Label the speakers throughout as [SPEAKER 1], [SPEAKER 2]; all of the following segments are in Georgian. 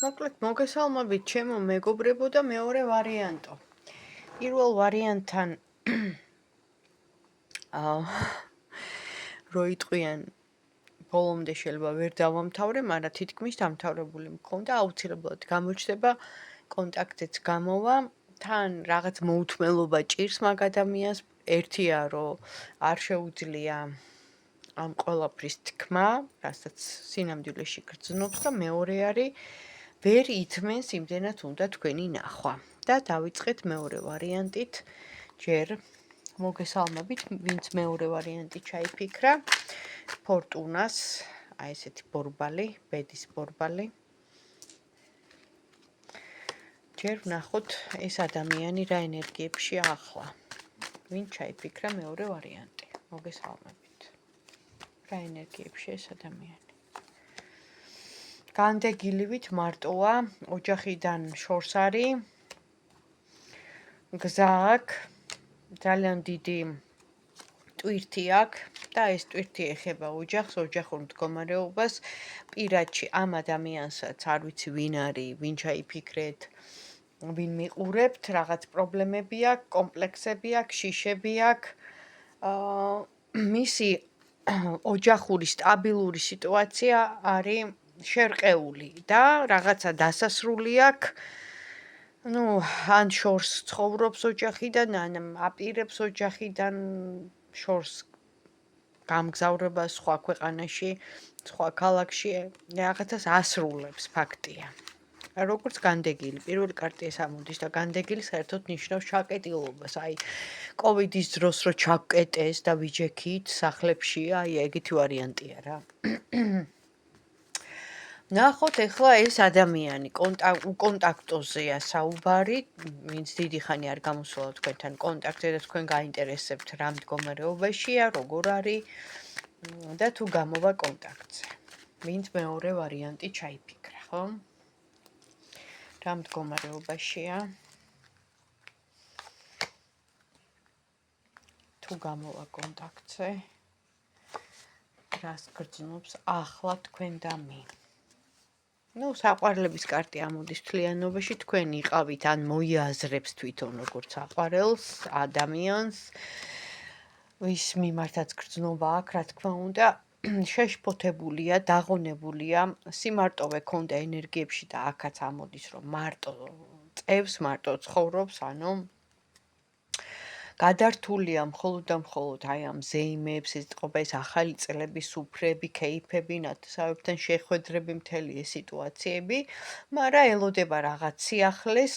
[SPEAKER 1] მოკლედ მოგესალმებით ჩემო მეგობრებო და მეორე ვარიანტო. პირველ ვარიანტთან როიტყვიან ბოლომდე შეიძლება ვერ დავამთავრე, მაგრამ თითქმის დამთავრებული მქონდა, აუცილებლად გამოჩნდება კონტაქტიც გამოვა, თან რაღაც მოუთმელობა ჭირს მაგ ადამიანს, ერთია რომ არ შეუძლია ამ ყველაფრის თქმა, რასაც სინამდვილეში გრძნობს და მეორე არის ვერ ითმენს იმდენად უნდა თქვენი ნახვა. და დავიწყეთ მეორე ვარიანტით. ჯერ მოგესალმებით, ვინც მეორე ვარიანტი ჩაიფიქრა. ფორტუნას, აი ესეთი ბორბალი, ბედის ბორბალი. ჯერ ვნახოთ ეს ადამიანი რა ენერგიებში ახლა. ვინ ჩაიფიქრა მეორე ვარიანტი. მოგესალმებით. რა ენერგიებში ეს ადამიანი? განდეგილივით მარტოა, ოჯახიდან შორს არის, გზა აქვს, ძალიან დიდი ტვირთი აქვს და ეს ტვირთი ეხება ოჯახს, ოჯახურ მდგომარეობას. პირადში ამ ადამიანსაც არ ვიცი ვინ არის, ვინ ჩაიფიქრეთ, ვინ მიყურებთ, რაღაც პრობლემები აქვს, კომპლექსები აქვს, შიშები აქვს. მისი ოჯახური სტაბილური სიტუაცია არის შერყეული და რაღაცა დასასრული აქვს. ან შორს ცხოვრობს ოჯახიდან, ან აპირებს ოჯახიდან შორს გამგზავრება სხვა ქვეყანაში, სხვა ქალაქში, რაღაცას ასრულებს ფაქტია. როგორც განდეგილი, პირველი კარტი ეს ამოდის და განდეგილი საერთოდ ნიშნავს ჩაკეტილობას, აი კოვიდის დროს რო ჩაგკეტეს და ვიჯექით სახლებში, აი ეგეთი ვარიანტია რა. ნახოთ ახლა ეს ადამიანი კონტაქტოზეა საუბარი, ვინც დიდი ხანი არ გამოსულა თქვენთან კონტაქტზე და თქვენ გაინტერესებთ რა მდგომარეობაშია, როგორ არის და თუ გამოვა კონტაქტზე. ვინც მეორე ვარიანტი ჩაიფიქრა, ხო? რა მდგომარეობაშია? თუ გამოვა კონტაქტზე, რას გრძნობს ახლა თქვენ და მე? საყვარლების კარტი ამოდის თლიანობაში, თქვენ იყავით ან მოიაზრებს თვითონ როგორც საყვარელს, ადამიანს, ვის მიმართაც გრძნობა აქვს, რა თქმა უნდა, შეშფოთებულია, დაღონებულია, სიმარტოვე ქონდა ენერგიებში და აქაც ამოდის, რომ მარტო წევს, მარტო ცხოვრობს, ანუ გადართულია მხოლოდ და მხოლოდ აი ამ ზეიმებს, ეს წყობა, ეს ახალი წლების სუფრები, კეიფები, ნათესავებთან შეხვედრები, მთელი ეს სიტუაციები, მაგრამ ელოდება რაღაც სიახლეს,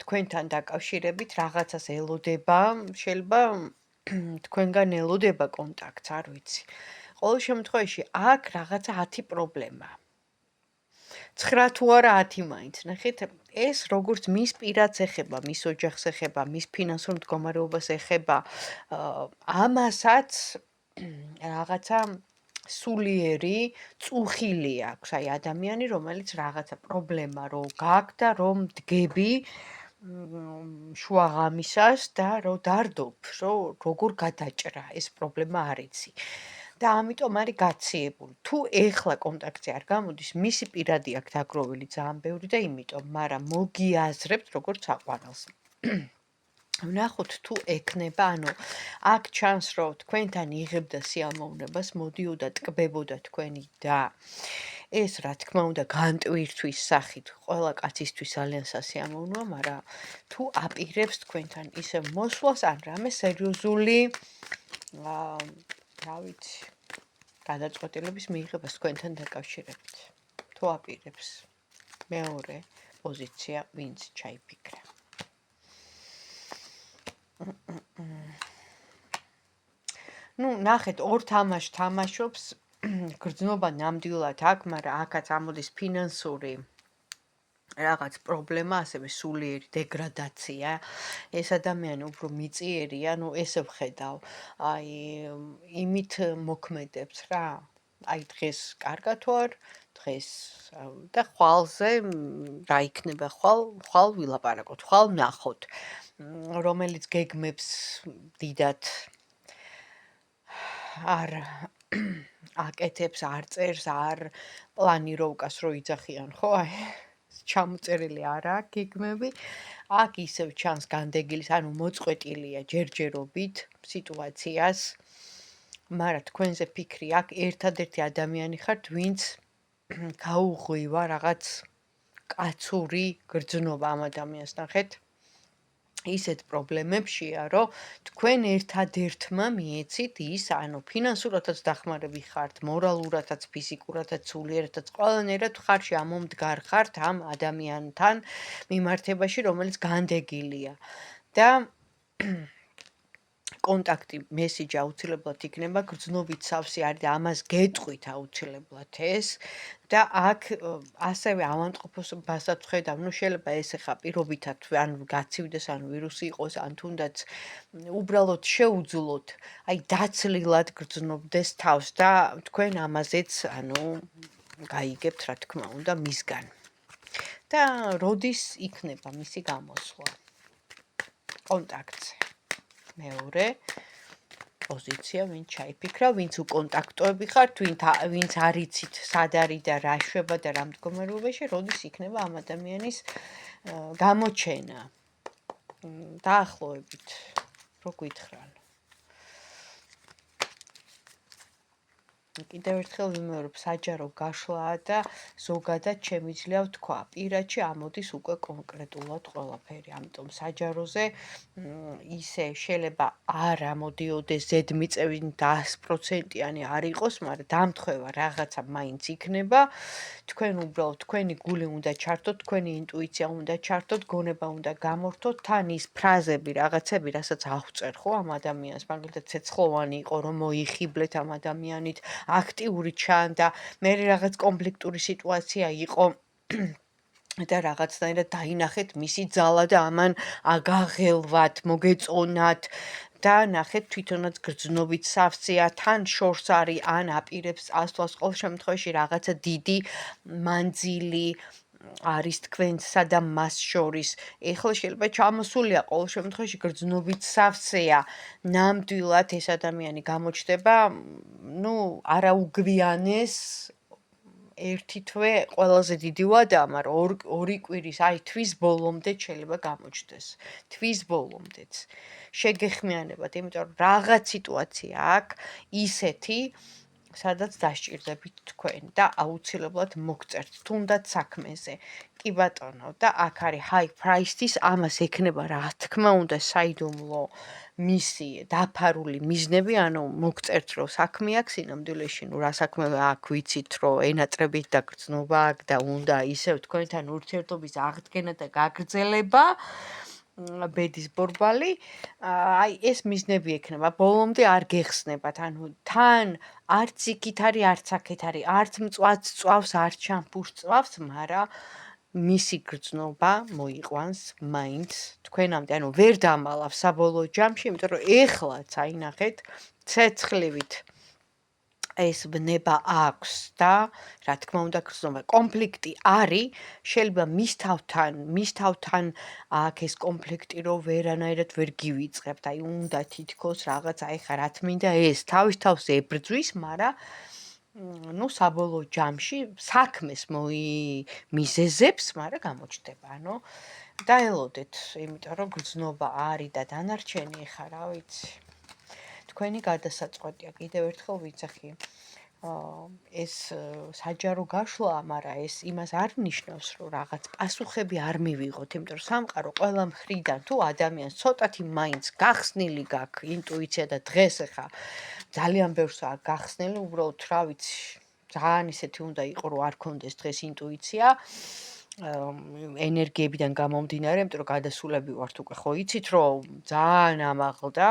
[SPEAKER 1] თქვენთან დაკავშირებით რაღაცას ელოდება, შეიძლება თქვენგან ელოდება კონტაქტს, არ ვიცი. ყოველ შემთხვევაში აქ რაღაცა 10 პრობლემა. 9 თუ არა 10 მაინც, ნახეთ, ეს როგორც მის პირადს ეხება, მის ოჯახს ეხება, მის ფინანსურ მდგომარეობას ეხება, ამასაც რაღაცა სულიერი წუხილი აქვს, აი ადამიანი, რომელიც რაღაცა პრობლემა რო გაქვს და რომ დგები შუაღამისას და რო დარდობ, როგორ გადაჭრა ეს პრობლემა არ იცი. და ამიტომ არის გაციებული. თუ ეხლა კონტაქტზე არ გამოდის, მისი პირადი აქვს დაგროვილი ძალიან ბევრი და იმიტომ, მაგრამ მოგიაზრებთ როგორც საყვარელს. ვნახოთ თუ ექნება, ანუ აქ ჩანს, რომ თქვენთან იღებდა სიამოვნებას, მოდიოდა, ტკბებოდა თქვენი და ეს რა თქმა უნდა განტვირთვის სახით ყველა კაცისთვის ძალიან სასიამოვნოა, მაგრამ თუ აპირებს თქვენთან ისევ მოსვლას ან რამე სერიოზული რა ვიცი, გადაწყვეტილების მიიღებას თქვენთან დაკავშირებით. თუ აპირებს მეორე პოზიცია ვინც ჩაიფიქრა. ნახეთ, ორ თამაშს თამაშობს, გრძნობა ნამდვილად აქვს, მაგრამ აქაც ამოდის ფინანსური რაღაც პრობლემა, ასევე სულიერი დეგრადაცია. ეს ადამიანი უფრო მიწიერია, ესე ვხედავ, აი იმით მოქმედებს რა. აი დღეს კარგად ვარ, დღეს და ხვალზე რა იქნება, ხვალ ვილაპარაკოთ, ხვალ ვნახოთ, რომელიც გეგმებს დიდად არ აკეთებს, არ წერს, არ პლანიროვკას რო იძახიან, ხო? აი ჩამოწერილი არა აქვს გეგმები. აქ ისევ ჩანს განდეგილის, ანუ მოწყვეტილია ჯერჯერობით სიტუაციას. მაგრამ თქვენზე ფიქრი აქ ერთადერთი ადამიანი ხართ, ვინც გაუღვივა რაღაც კაცური გრძნობა ამ ადამიანს, ნახეთ? ისეთ პრობლემებშია, რომ თქვენ ერთადერთმა მიეცით ის, ანუ ფინანსურადაც დახმარები ხართ, მორალურადაც, ფიზიკურადაც, სულიერადაც, ყველანაირად ხარში ამომდგარ ხართ ამ ადამიანთან მიმართებაში, რომელიც განდეგილია. და კონტაქტი, მესიჯი აუცილებლად იქნება, გრძნობით სავსე არის და ამას გეტყვით აუცილებლად ეს და აქ ასევე ავადმყოფობასაც ვხედავ, ну შეიძლება ეს ახლა პირობითად ან გაცივდეს, ან ვირუსი იყოს, ან თუნდაც უბრალოდ შეუძლოთ, აი დაცლილად გრძნობდეს თავს და თქვენ ამაზეც, ანუ გაიგებთ რა თქმა უნდა მისგან. და როდის იქნება მისი გამოსვლა? კონტაქტზე. მეორე პოზიცია, ვინც ჩაიფიქრა, ვინც უკონტაქტოები ხართ, ვინც არიცით სად არის და რა შვება და რა მდგომარეობაში, როდის იქნება ამ ადამიანის გამოჩენა. დაახლოებით რო გითხრან. კიდევ ერთხელ ვიმეორებ, საჯარო გაშლაა და ზოგადად შემიძლია ვთქვა, პირადში ამოდის უკვე კონკრეტულად ყველაფერი, ამიტომ საჯაროზე ისე შეიძლება არ ამოდიოდეს ზედმიწევი 100%-იანი არ იყოს, მაგრამ დამთხევა რაღაცა მაინც იქნება. თქვენ უბრალოდ თქვენი გული უნდა ჩართოთ, თქვენი ინტუიცია უნდა ჩართოთ, გონება უნდა გამორთოთ, თან ის ფრაზები, რაღაცები, რასაც აღვწერ ხო ამ ადამიანს, მაგალითად ცეცხლოვანი იყო, რომ მოიხიბლეთ ამ ადამიანით, აქტიური ჩანდა, მე რაღაც კონფლიქტური სიტუაცია იყო და რაღაცნაირად დაინახეთ მისი ძალა და ამან აგაღელვათ, მოგეწონათ და ნახეთ თვითონაც გრძნობით სავსეა, თან შორს არის ან აპირებს წასვლას, ყოველ შემთხვევაში რაღაცა დიდი მანძილი არის თქვენსა და მას შორის. ეხლა შეიძლება ჩამოსულია, ყოველ შემთხვევაში გრძნობით სავსეა. ნამდვილად ეს ადამიანი გამოჩნდება, ну, არაუგვიანეს ერთი თვე ყველაზე დიდი ვადაა, მაგრამ ორი კვირის, აი თვის ბოლომდე შეიძლება გამოჩნდეს. თვის ბოლომდეც. შეგეხმიანებათ, იმიტომ რომ რაღაც სიტუაცია აქვს ისეთი, სადაც დასჭირდებით თქვენ და აუცილებლად მოგწერთ, თუნდაც საქმეზე. კი ბატონო, და აქ არის high price-ის, ამას ექნება რა თქმა უნდა საიდუმლო მისი დაფარული მიზნები, ანუ მოგწერთ, რომ საქმე აქვს სინამდვილეში, ну რა საქმე აქვს, ვიცით, რომ ენატრებით და გრძნობა აქვს და უნდა ისევ თქვენთან ურთიერთობის აღდგენა და გაგრძელება. ბედის ბორბალი, აი ეს მიზნები ექნება, ბოლომდე არ გეხსნებათ, ანუ თან არც იქით არის, არც აქეთ არის, არც მწვადს წვავს, არც შამპურს წვავს, მაგრამ მისი გრძნობა მოიყვანს მაინც თქვენამდე, ანუ ვერ დამალავს საბოლოო ჯამში, იმიტომ რომ ეხლაც აი ნახეთ, ცეცხლივით ეს ბნება აქვს და რა თქმა უნდა გრძნობა, კონფლიქტი არის, შეიძლება მის თავთან აქ ეს კონფლიქტი რომ ვერანაირად ვერ გივიწყებთ, აი უნდა თითქოს რაღაც აი ხა რა თმინდა ეს თავის თავს ებრძვის, მაგრამ ну საბოლოო ჯამში საქმეს მიზეზებს, მაგრამ გამოჩნდება, ანუ დაელოდეთ, იმიტომ რომ გრძნობა არის და დანარჩენი ხა რა ვიცი. თქვენი გადასაწყვეტია, კიდევ ერთხელ ვიცახი. ეს საჯარო გაშლაა, მაგრამ ეს იმას არ ნიშნავს, რომ რაღაც პასუხები არ მივიღოთ, იმიტომ რომ სამყარო ყველა მხრიდან თუ ადამიანს ცოტათი მაინც გახსნილი გაქვს ინტუიცია და დღეს ახლა ძალიან ბევრს აქვს გახსნილი, უბრალოდ რა ვიცი, ძალიან ისეთი უნდა იყოს, რომ არ კონდეს დღეს ინტუიცია. ენერგიებიდან გამომდინარე, იმიტომ რომ გადასულები ვართ უკვე, ხო იცით, რომ ძალიან ამაღლდა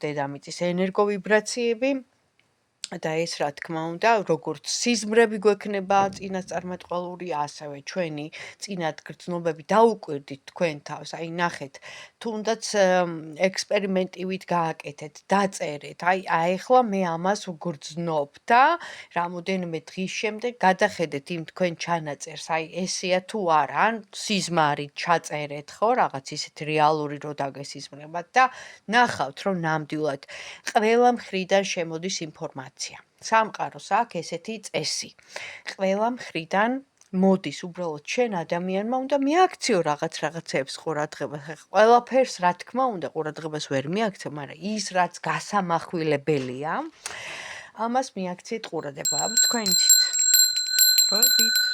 [SPEAKER 1] დედამიწის ენერგოვიბრაციები და ეს რა თქმა უნდა, როგორც სიზმრები გვექნება წინასწარმეტყველური, ასევე ჩვენი წინათ გრძნობები დაუკვირდით თქვენ თავს, აი ნახეთ, თუნდაც ექსპერიმენტივით გააკეთეთ, დაწერეთ, აი ახლა მე ამას ვგრძნობ და რამოდენიმე დღის შემდეგ გადახედეთ იმ თქვენ ჩანაწერს, აი ესეა თუ არა, ან სიზმარით ჩაწერეთ, ხო, რაღაც ისეთ რეალური რო დაგესიზმრებათ და ნახავთ, რომ ნამდვილად ყველა მხრიდან შემოდის ინფორმაცია. სამყაროს აქვს ესეთი წესი. ყველა მხრიდან მოდის უბრალოდ შენ ადამიანმა უნდა მიაქციო რაღაცეებს ყურადღებას. ყველაფერს რა თქმა უნდა ყურადღებას ვერ მიაქცევ, მაგრამ ის რაც გასამახვილებელია, ამას მიაქციეთ ყურადღება. აბა თქვენ იცით. დროებით.